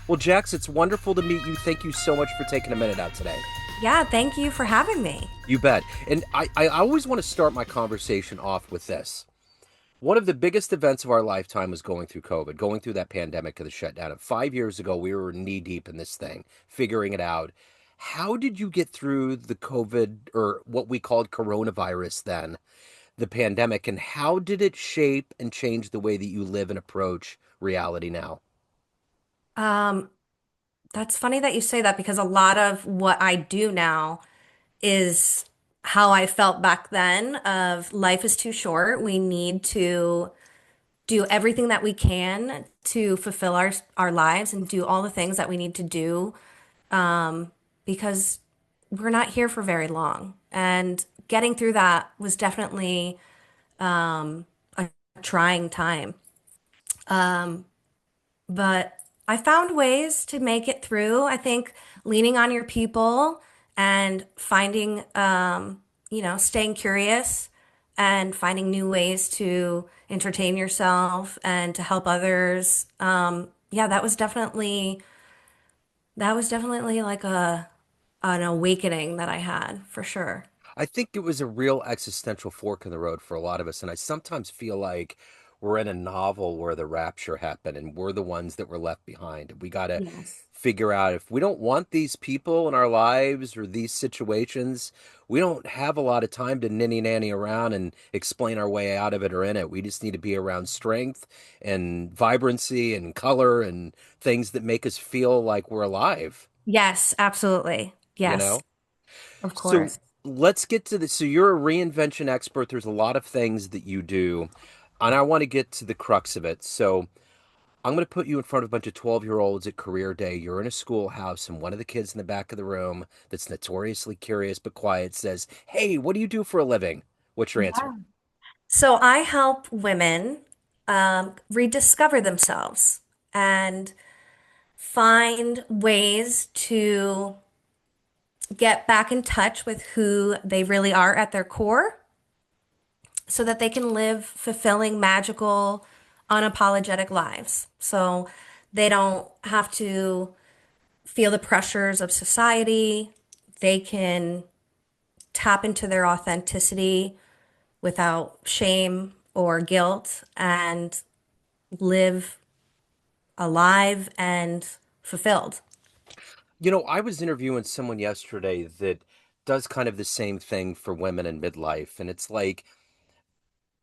Well, Jax, it's wonderful to meet you. Thank you so much for taking a minute out today. Yeah, thank you for having me. You bet. And I always want to start my conversation off with this. One of the biggest events of our lifetime was going through COVID, going through that pandemic of the shutdown. And 5 years ago, we were knee deep in this thing, figuring it out. How did you get through the COVID, or what we called coronavirus then, the pandemic, and how did it shape and change the way that you live and approach reality now? Um, that's funny that you say that because a lot of what I do now is how I felt back then of life is too short. We need to do everything that we can to fulfill our lives and do all the things that we need to do because we're not here for very long. And getting through that was definitely a trying time. But I found ways to make it through. I think leaning on your people and finding, staying curious and finding new ways to entertain yourself and to help others. Yeah, that was definitely like an awakening that I had for sure. I think it was a real existential fork in the road for a lot of us. And I sometimes feel like we're in a novel where the rapture happened and we're the ones that were left behind. We got to Yes. figure out if we don't want these people in our lives or these situations, we don't have a lot of time to ninny nanny around and explain our way out of it or in it. We just need to be around strength and vibrancy and color and things that make us feel like we're alive, Yes, absolutely. you Yes, know? of So course. let's get to this. So you're a reinvention expert. There's a lot of things that you do, and I want to get to the crux of it. So I'm going to put you in front of a bunch of 12-year-olds at career day. You're in a schoolhouse, and one of the kids in the back of the room that's notoriously curious but quiet says, "Hey, what do you do for a living?" What's your answer? Yeah. So I help women rediscover themselves and find ways to get back in touch with who they really are at their core so that they can live fulfilling, magical, unapologetic lives. So they don't have to feel the pressures of society. They can tap into their authenticity without shame or guilt and live alive and fulfilled. I was interviewing someone yesterday that does kind of the same thing for women in midlife, and it's like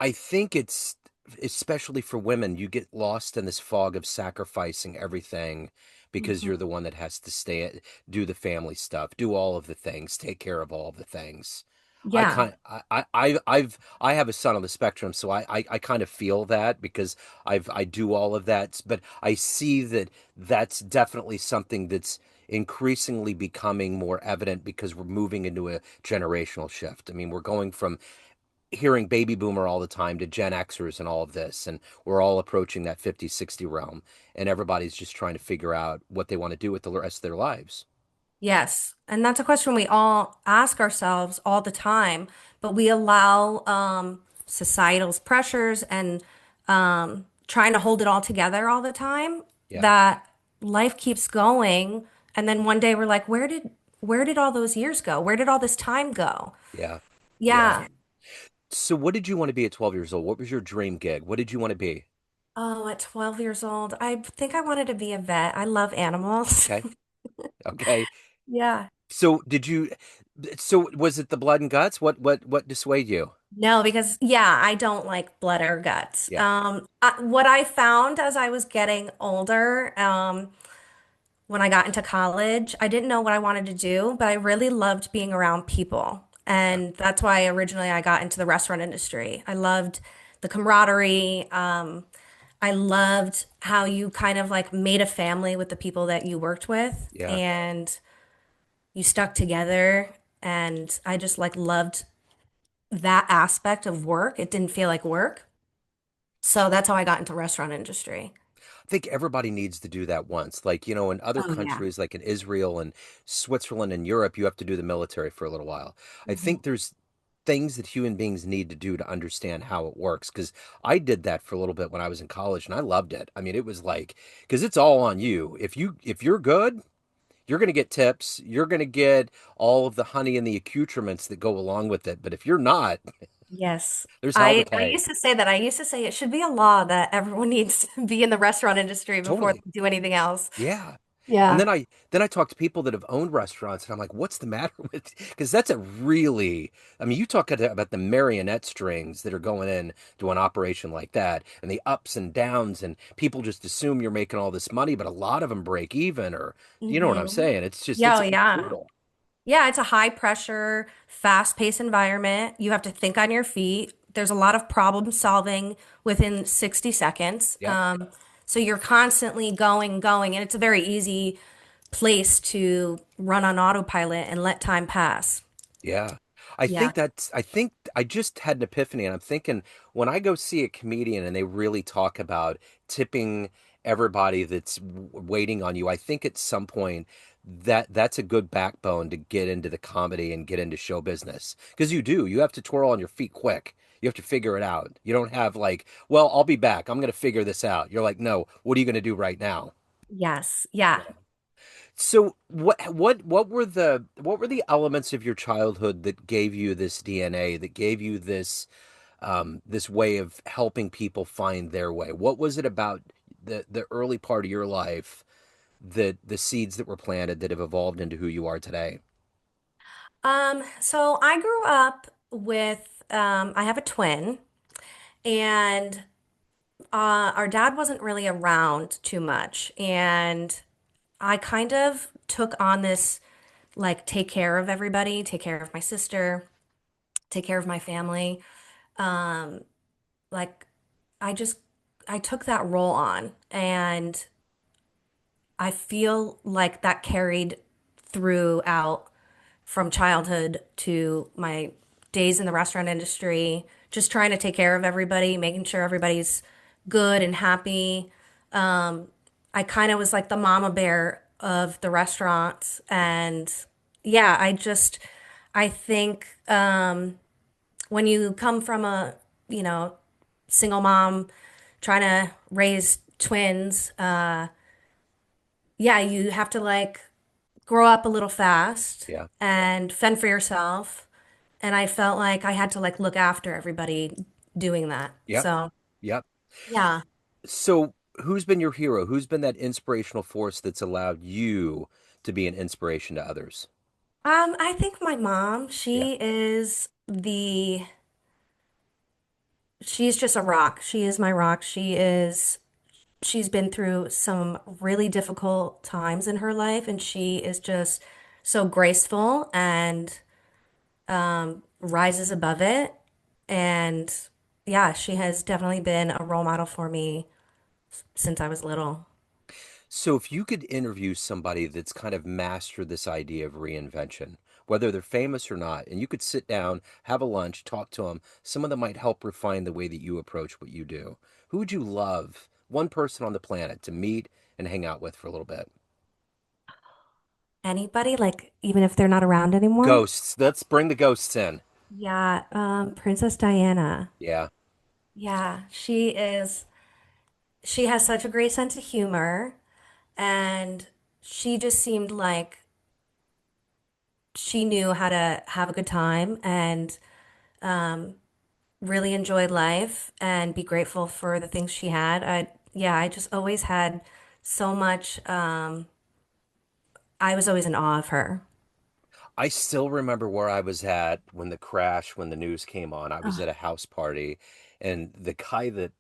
I think it's especially for women, you get lost in this fog of sacrificing everything because you're Mhm. the one that has to do the family stuff, do all of the things, take care of all of the things. Yeah. I have a son on the spectrum, so I kind of feel that because I do all of that, but I see that that's definitely something that's increasingly becoming more evident because we're moving into a generational shift. I mean, we're going from hearing baby boomer all the time to Gen Xers and all of this. And we're all approaching that 50, 60 realm. And everybody's just trying to figure out what they want to do with the rest of their lives. Yes. And that's a question we all ask ourselves all the time, but we allow societal's pressures and trying to hold it all together all the time Yeah. that life keeps going. And then one day we're like, where did all those years go? Where did all this time go? Yeah. Yeah. Yeah. So what did you want to be at 12 years old? What was your dream gig? What did you want to be? Oh, at 12 years old, I think I wanted to be a vet. I love animals. Okay. Okay. Yeah. So was it the blood and guts? What dissuaded you? No, because yeah, I don't like blood or guts. Yeah. What I found as I was getting older, when I got into college, I didn't know what I wanted to do, but I really loved being around people. Yeah. And that's why originally I got into the restaurant industry. I loved the camaraderie. I loved how you kind of like made a family with the people that you worked with Yeah. and you stuck together. And I just like loved that aspect of work. It didn't feel like work. So that's how I got into restaurant industry. I think everybody needs to do that once. Like, in other Oh yeah. countries, like in Israel and Switzerland and Europe, you have to do the military for a little while. I Mhm. think there's things that human beings need to do to understand how it works. Because I did that for a little bit when I was in college, and I loved it. I mean, it was like because it's all on you. If you're good, you're going to get tips. You're going to get all of the honey and the accoutrements that go along with it. But if you're not, Yes. there's hell to I pay. used to say that. I used to say it should be a law that everyone needs to be in the restaurant industry before Totally. they do anything else. Yeah. And Yeah. then I talk to people that have owned restaurants and I'm like, what's the matter with because that's a really I mean, you talk about the marionette strings that are going in to an operation like that and the ups and downs and people just assume you're making all this money, but a lot of them break even or you know what I'm Hmm. saying? It's just Yeah, oh, it's yeah. brutal. Yeah, it's a high pressure, fast paced environment. You have to think on your feet. There's a lot of problem solving within 60 seconds. Yep. So you're constantly going, and it's a very easy place to run on autopilot and let time pass. Yeah. Yeah. I think I just had an epiphany and I'm thinking when I go see a comedian and they really talk about tipping everybody that's waiting on you, I think at some point that's a good backbone to get into the comedy and get into show business. Because you do, you have to twirl on your feet quick. You have to figure it out. You don't have like, well, I'll be back. I'm going to figure this out. You're like, no, what are you going to do right now? Yes. Yeah. So what were the elements of your childhood that gave you this DNA, that gave you this this way of helping people find their way? What was it about the early part of your life that the seeds that were planted that have evolved into who you are today? So I grew up with, I have a twin, and our dad wasn't really around too much. And I kind of took on this, like, take care of everybody, take care of my sister, take care of my family. Um, like, I just, I took that role on. And I feel like that carried throughout from childhood to my days in the restaurant industry, just trying to take care of everybody, making sure everybody's good and happy. I kind of was like the mama bear of the restaurant. And yeah, I think when you come from a, you know, single mom trying to raise twins, yeah, you have to like grow up a little fast Yeah. and fend for yourself. And I felt like I had to like look after everybody doing that. Yep. So, Yep. yeah. So who's been your hero? Who's been that inspirational force that's allowed you to be an inspiration to others? I think my mom, Yeah. she's just a rock. She is my rock. She's been through some really difficult times in her life, and she is just so graceful and rises above it. And yeah, she has definitely been a role model for me since I was little. So, if you could interview somebody that's kind of mastered this idea of reinvention, whether they're famous or not, and you could sit down, have a lunch, talk to them, some of them might help refine the way that you approach what you do. Who would you love, one person on the planet, to meet and hang out with for a little bit? Anybody, like, even if they're not around anymore? Ghosts. Let's bring the ghosts in. Yeah, Princess Diana. Yeah. Yeah, she has such a great sense of humor, and she just seemed like she knew how to have a good time and really enjoy life and be grateful for the things she had. Yeah, I just always had so much, I was always in awe of her. I still remember where I was at when the crash, when the news came on. I was Oh, at a house party, and the guy that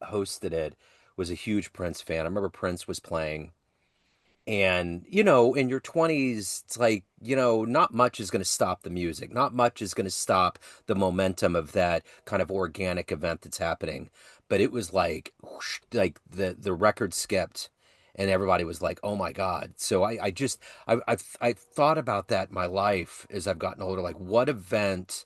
hosted it was a huge Prince fan. I remember Prince was playing, and in your 20s, it's like, not much is going to stop the music. Not much is going to stop the momentum of that kind of organic event that's happening. But it was like, whoosh, like the record skipped and everybody was like, "Oh my God." So I've thought about that in my life as I've gotten older, like what event,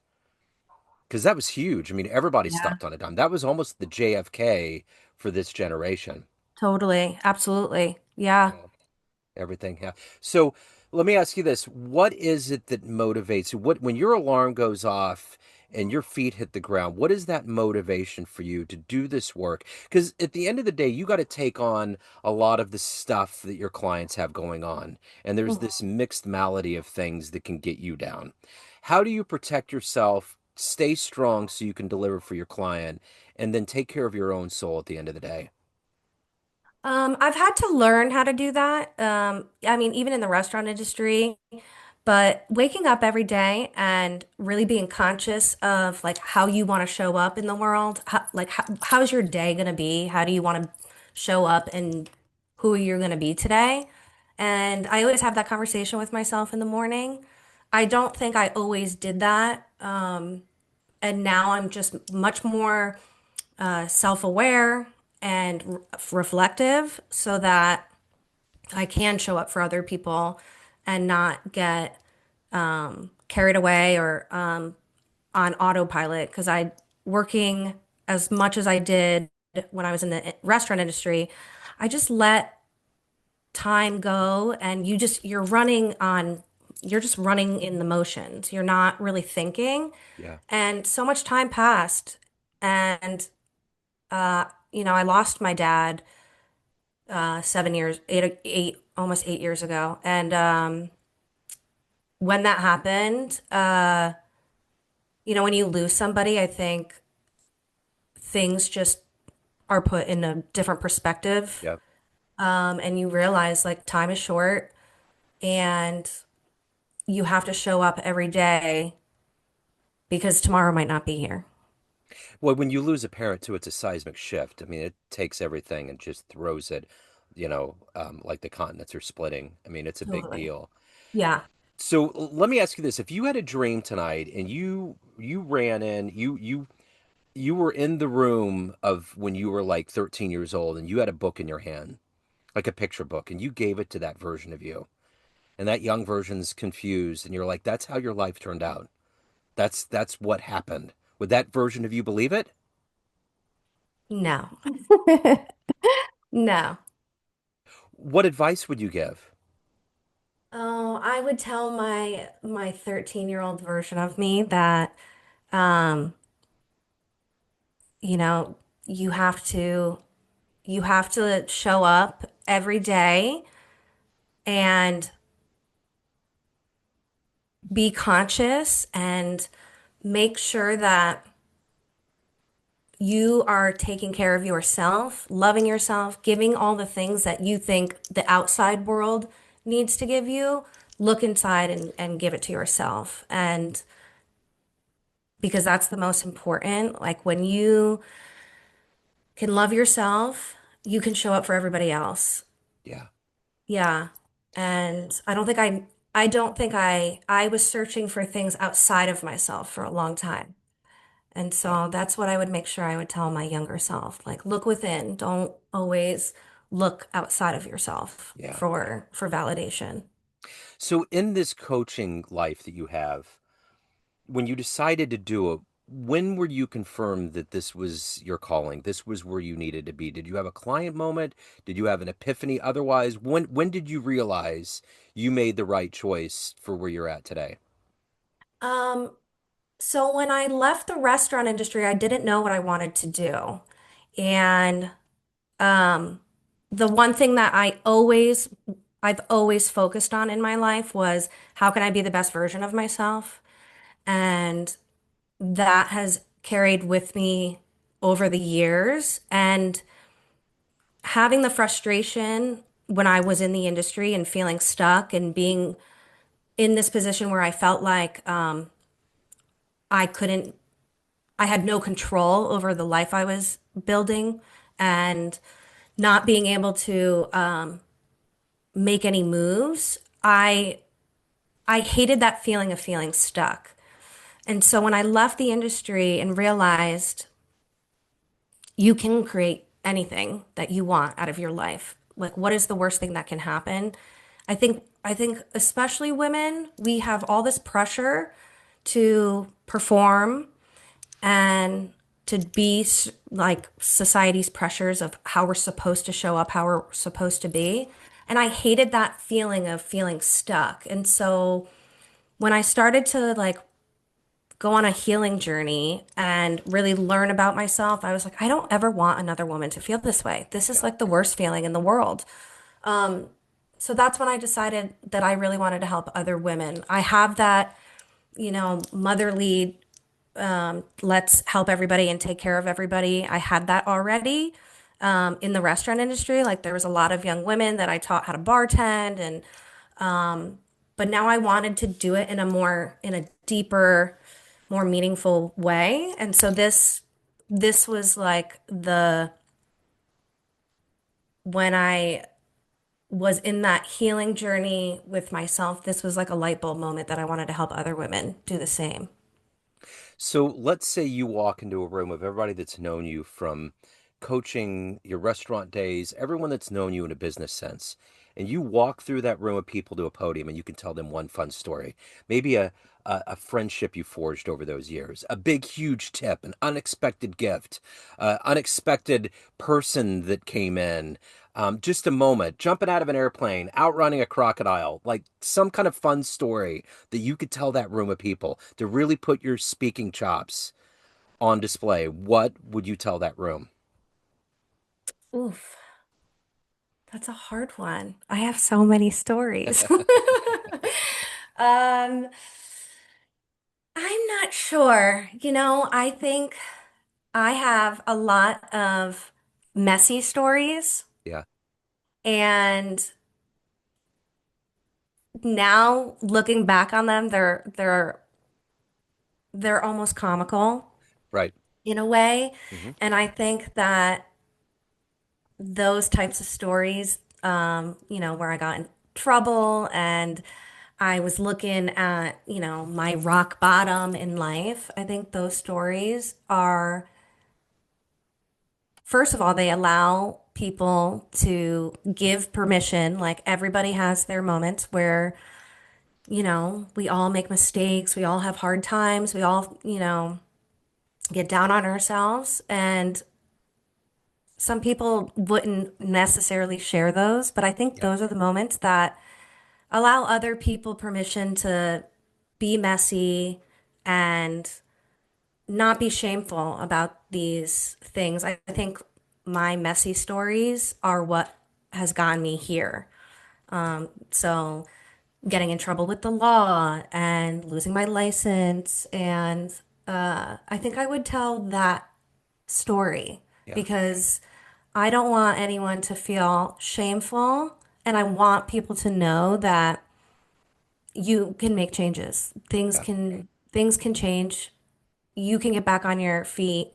because that was huge. I mean, everybody yeah, stopped on a dime. That was almost the JFK for this generation. totally. Absolutely. Yeah. Yeah. Everything. Yeah. So Let me ask you this. What is it that motivates you? What when your alarm goes off and your feet hit the ground, what is that motivation for you to do this work? Because at the end of the day, you got to take on a lot of the stuff that your clients have going on. And there's Mhm. this mixed malady of things that can get you down. How do you protect yourself, stay strong so you can deliver for your client, and then take care of your own soul at the end of the day? I've had to learn how to do that. I mean, even in the restaurant industry, but waking up every day and really being conscious of like how you want to show up in the world, how's your day going to be? How do you want to show up and who you're going to be today? And I always have that conversation with myself in the morning. I don't think I always did that. And now I'm just much more self-aware and reflective so that I can show up for other people and not get carried away or on autopilot because I working as much as I did when I was in the restaurant industry, I just let time go and you're just running in the motions. You're not really thinking. Yeah. And so much time passed and I lost my dad 7 years, almost 8 years ago. And when that happened, when you lose somebody, I think things just are put in a different perspective. Yeah. And you realize like time is short and you have to show up every day because tomorrow might not be here. Well, when you lose a parent too, it's a seismic shift. I mean, it takes everything and just throws it, like the continents are splitting. I mean, it's a big Totally. deal. Yeah. So let me ask you this: if you had a dream tonight and you ran in, you were in the room of when you were like 13 years old, and you had a book in your hand, like a picture book, and you gave it to that version of you, and that young version's confused, and you're like, "That's how your life turned out. That's what happened." Would that version of you believe it? No. No. What advice would you give? Oh, I would tell my 13-year-old version of me that um, you know, you have to you have to show up every day and be conscious and make sure that you are taking care of yourself, loving yourself, giving all the things that you think the outside world needs to give you. Look inside and give it to yourself. And because that's the most important. Like when you can love yourself, you can show up for everybody else. Yeah, Yeah. And I was searching for things outside of myself for a long time. And yeah, so that's what I would make sure I would tell my younger self. Like look within. Don't always look outside of yourself yeah. for validation. So in this coaching life that you have, when you decided to do it, when were you confirmed that this was your calling? This was where you needed to be? Did you have a client moment? Did you have an epiphany? Otherwise, when did you realize you made the right choice for where you're at today? Um, so when I left the restaurant industry, I didn't know what I wanted to do. And Um, the one thing that I've always focused on in my life was how can I be the best version of myself? And that has carried with me over the years. And having the frustration when I was in the industry and feeling stuck and being in this position where I felt like I couldn't, I had no control over the life I was building and not being able to make any moves, I hated that feeling of feeling stuck. And so when I left the industry and realized you can create anything that you want out of your life, like what is the worst thing that can happen? I think especially women, we have all this pressure to perform and to be like society's pressures of how we're supposed to show up, how we're supposed to be. And I hated that feeling of feeling stuck. And so when I started to like go on a healing journey and really learn about myself, I was like, I don't ever want another woman to feel this way. This is Yeah. like the worst feeling in the world. So that's when I decided that I really wanted to help other women. I have that, motherly, let's help everybody and take care of everybody. I had that already in the restaurant industry. Like there was a lot of young women that I taught how to bartend, and but now I wanted to do it in a deeper, more meaningful way. And so this was like the when I was in that healing journey with myself, this was like a light bulb moment that I wanted to help other women do the same. So let's say you walk into a room of everybody that's known you from coaching, your restaurant days, everyone that's known you in a business sense, and you walk through that room of people to a podium and you can tell them one fun story. Maybe a friendship you forged over those years, a big, huge tip, an unexpected gift, unexpected person that came in, just a moment, jumping out of an airplane, outrunning a crocodile, like some kind of fun story that you could tell that room of people to really put your speaking chops on display. What would you tell that room? Oof, that's a hard one. I have so many stories. Um, I'm not sure. I think I have a lot of messy stories, Yeah, and now looking back on them, they're almost comical right. in a way. Hmm. And I think that those types of stories, where I got in trouble and I was looking at, my rock bottom in life, I think those stories are, first of all, they allow people to give permission. Like everybody has their moments where, we all make mistakes, we all have hard times, we all, get down on ourselves. And some people wouldn't necessarily share those, but I think Yeah, those are the moments that allow other people permission to be messy and not be shameful about these things. I think my messy stories are what has gotten me here. So, getting in trouble with the law and losing my license. And I think I would tell that story yeah, because I don't want anyone to feel shameful. And I want people to know that you can make changes. yeah. Things can change. You can get back on your feet.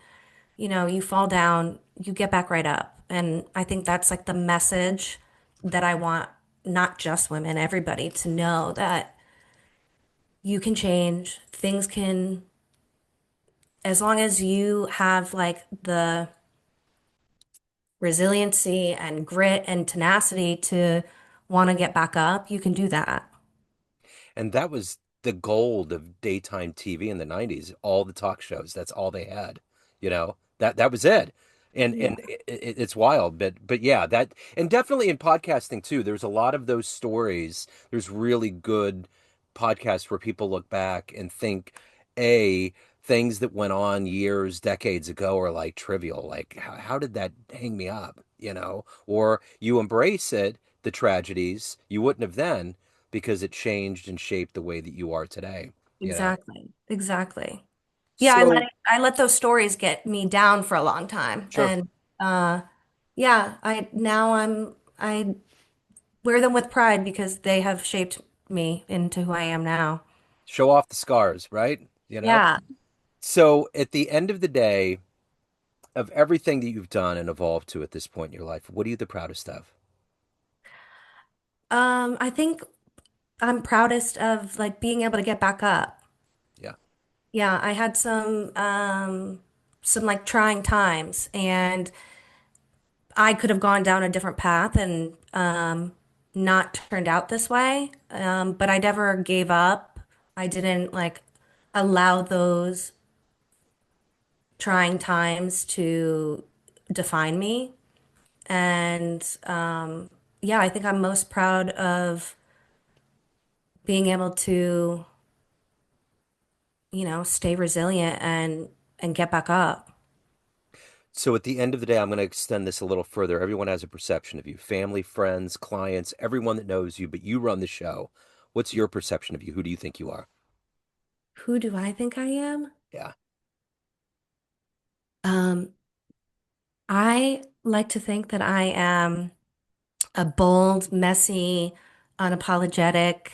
You fall down, you get back right up. And I think that's like the message that I want not just women, everybody to know that you can change. Things can, as long as you have like the resiliency and grit and tenacity to want to get back up, you can do that. And that was the gold of daytime TV in the 90s. All the talk shows, that's all they had. That was it. And Yeah. it's wild, but yeah, that and definitely in podcasting too. There's a lot of those stories. There's really good podcasts where people look back and think, a things that went on years, decades ago are like trivial. Like how did that hang me up? Or you embrace it, the tragedies you wouldn't have then because it changed and shaped the way that you are today. Exactly. Exactly. Yeah, So, I let those stories get me down for a long time. sure, And uh yeah, I wear them with pride because they have shaped me into who I am now. show off the scars, right? Yeah. So, at the end of the day, of everything that you've done and evolved to at this point in your life, what are you the proudest of? I think I'm proudest of like being able to get back up. Yeah. Yeah, I had some like trying times, and I could have gone down a different path and not turned out this way. But I never gave up. I didn't like allow those trying times to define me. And yeah, I think I'm most proud of being able to, stay resilient and get back up. So at the end of the day, I'm going to extend this a little further. Everyone has a perception of you, family, friends, clients, everyone that knows you, but you run the show. What's your perception of you? Who do you think you are? Who do I think I am? Yeah. Um, I like to think that I am a bold, messy, unapologetic,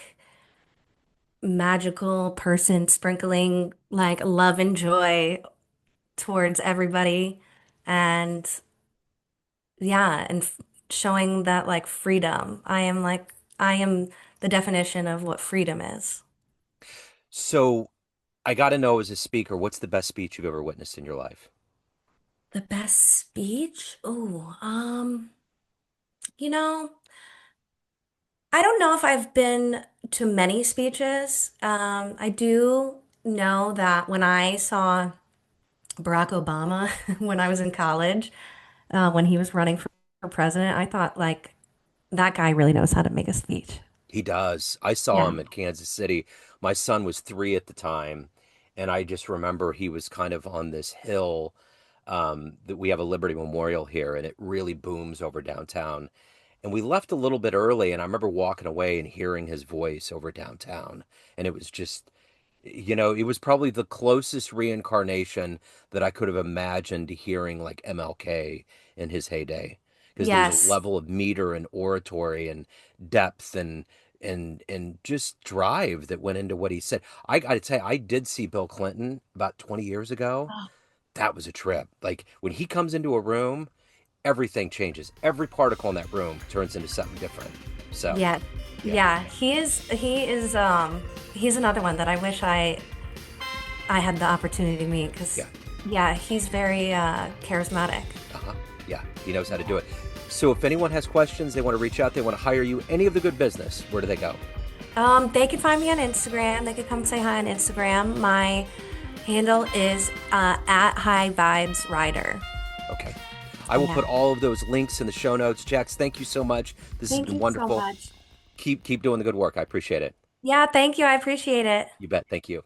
magical person sprinkling like love and joy towards everybody. And yeah, and showing that like freedom. I am the definition of what freedom is. So I got to know as a speaker, what's the best speech you've ever witnessed in your life? The best speech? Oh, you know, I don't know if I've been to many speeches. I do know that when I saw Barack Obama when I was in college, when he was running for president, I thought like that guy really knows how to make a speech. He does. I saw Yeah. him at Kansas City. My son was 3 at the time, and I just remember he was kind of on this hill that we have a Liberty Memorial here, and it really booms over downtown. And we left a little bit early, and I remember walking away and hearing his voice over downtown, and it was just, it was probably the closest reincarnation that I could have imagined to hearing like MLK in his heyday. Because there was a Yes. level of meter and oratory and depth and just drive that went into what he said. I got to tell you, I did see Bill Clinton about 20 years ago. That was a trip. Like when he comes into a room, everything changes. Every particle in that room turns into something different. So, Yeah. yeah, Yeah, he's another one that I wish I had the opportunity to meet because yeah. yeah, he's very charismatic. Uh-huh. Yeah, he knows how to do it. So if anyone has questions, they want to reach out, they want to hire you, any of the good business, where do they go? They can find me on Instagram. They could come say hi on Instagram. My handle is at High Vibes Rider. Okay. I will Yeah. put all of those links in the show notes. Jax, thank you so much. This has Thank been you so wonderful. much. Keep doing the good work. I appreciate it. Yeah, thank you. I appreciate it. You bet. Thank you.